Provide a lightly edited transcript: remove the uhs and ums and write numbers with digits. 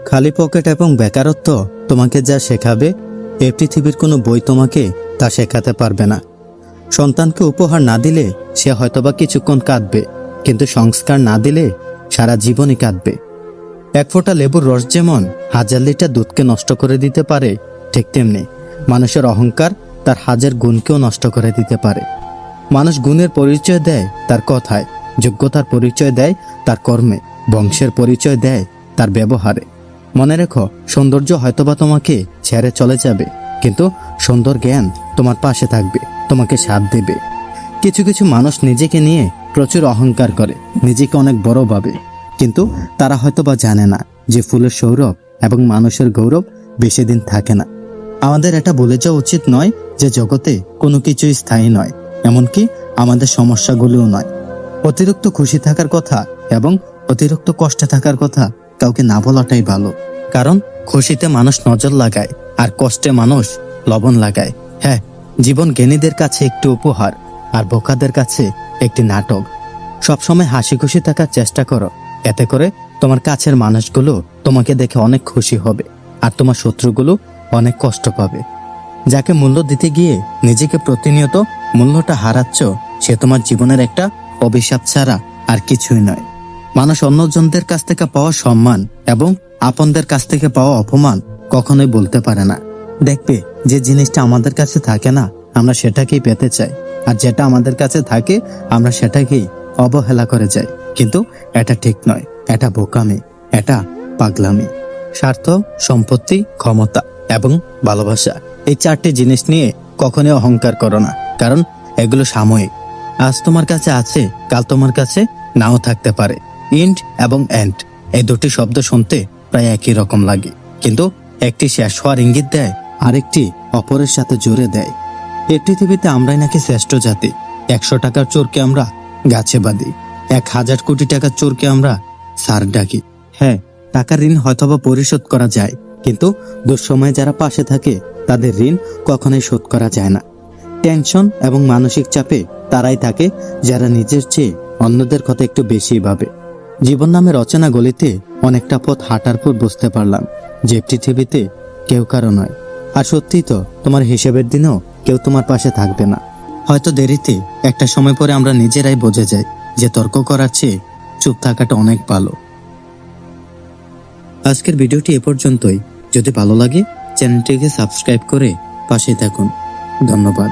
খালি পকেট এবং বেকারত্ব তোমাকে যা শেখাবে এই পৃথিবীর কোনো বই তোমাকে তা শেখাতে পারবে না। সন্তানকে উপহার না দিলে সে হয়তোবা কিছুক্ষণ কাঁদবে, কিন্তু সংস্কার না দিলে সারা জীবনই কাঁদবে। এক ফোঁটা লেবুর রস যেমন 1000 লিটার দুধকে নষ্ট করে দিতে পারে, ঠিক তেমনি মানুষের অহংকার তার 1000 গুণকেও নষ্ট করে দিতে পারে। মানুষ গুণের পরিচয় দেয় তার কথায়, যোগ্যতার পরিচয় দেয় তার কর্মে, বংশের পরিচয় দেয় তার ব্যবহারে। মনে রেখো, সৌন্দর্য হয়তোবা তোমাকে ছেড়ে চলে যাবে, কিন্তু সুন্দর জ্ঞান তোমার পাশে থাকবে, তোমাকে সাথ দেবে। কিছু কিছু মানুষ নিজেকে নিয়ে প্রচুর অহংকার করে, নিজেকে অনেক বড় ভাবে, কিন্তু তারা হয়তোবা জানে না যে ফুলের সৌরভ এবং মানুষের গৌরব বেশি দিন থাকে না। আমাদের এটা বলে যাওয়া উচিত নয় যে জগতে কোনো কিছুই স্থায়ী নয়, এমনকি আমাদের সমস্যাগুলোও নয়। অতিরিক্ত খুশি থাকার কথা এবং অতিরিক্ত কষ্টে থাকার কথা কাউকে না বলাটাই ভালো, কারণ খুশিতে মানুষ নজর লাগায় আর কষ্টে মানুষ লবণ লাগায়। হ্যাঁ, জীবন জ্ঞানীদের কাছে একটি উপহার আর বোকাদের কাছে একটি নাটক। সবসময় হাসি খুশি থাকার চেষ্টা করো, এতে করে তোমার কাছের মানুষগুলো তোমাকে দেখে অনেক খুশি হবে আর তোমার শত্রুগুলো অনেক কষ্ট পাবে। যাকে মূল্য দিতে গিয়ে নিজেকে প্রতিনিয়ত মূল্যটা হারাচ্ছ, সে তোমার জীবনের একটা অভিশাপ ছাড়া আর কিছুই নয়। মানুষ অন্যজনদের কাছ থেকে পাওয়া সম্মান এবং আপনদের কাছ থেকে পাওয়া অপমান কখনোই বলতে পারে না। দেখবে, যে জিনিসটা আমাদের কাছে থাকে না আমরা সেটাকেই পেতে চাই, আর যেটা আমাদের কাছে থাকে আমরা সেটাকেই অবহেলা করে যাই। কিন্তু এটা ঠিক নয়, এটা বোকামি, এটা পাগলামি। স্বার্থ, সম্পত্তি, ক্ষমতা এবং ভালোবাসা, এই 4টি জিনিস নিয়ে কখনোই অহংকার করো না, কারণ এগুলো সাময়িক। আজ তোমার কাছে আছে, কাল তোমার কাছে নাও থাকতে পারে। ইন্ড এবং এন্ড, এই দুটি শব্দ শুনতে প্রায় একই রকম লাগে, কিন্তু একটি শেষ হওয়ার ইঙ্গিত দেয়, আরেকটি অপরের সাথে জুড়ে দেয়। এই পৃথিবীতে আমরাই নাকি শ্রেষ্ঠ জাতি। 100 টাকার চোরকে আমরা গাছে বাঁধি, 1000 কোটি টাকার চোরকে আমরা স্যার ডাকি। হ্যাঁ, টাকার ঋণ হয়তোবা পরিশোধ করা যায়, কিন্তু দুঃসময়ে যারা পাশে থাকে তাদের ঋণ কখনোই শোধ করা যায় না। টেনশন এবং মানসিক চাপে তারাই থাকে যারা নিজের চেয়ে অন্যদের কথা একটু বেশি ভাবে। জীবন নামের অচেনা গলিতে অনেকটা পথ হাঁটার পর বুঝতে পারলাম যে পৃথিবীতে কেউ কারো নয়। আর সত্যিই তো, তোমার হিসেবের দিনেও কেউ তোমার পাশে থাকবে না। হয়তো দেরিতে, একটা সময় পরে আমরা নিজেরাই বুঝে যাই যে তর্ক করার চেয়ে চুপ থাকাটা অনেক ভালো। আজকের ভিডিওটি এ পর্যন্তই। যদি ভালো লাগে চ্যানেলটিকে সাবস্ক্রাইব করে পাশে থাকুন। ধন্যবাদ।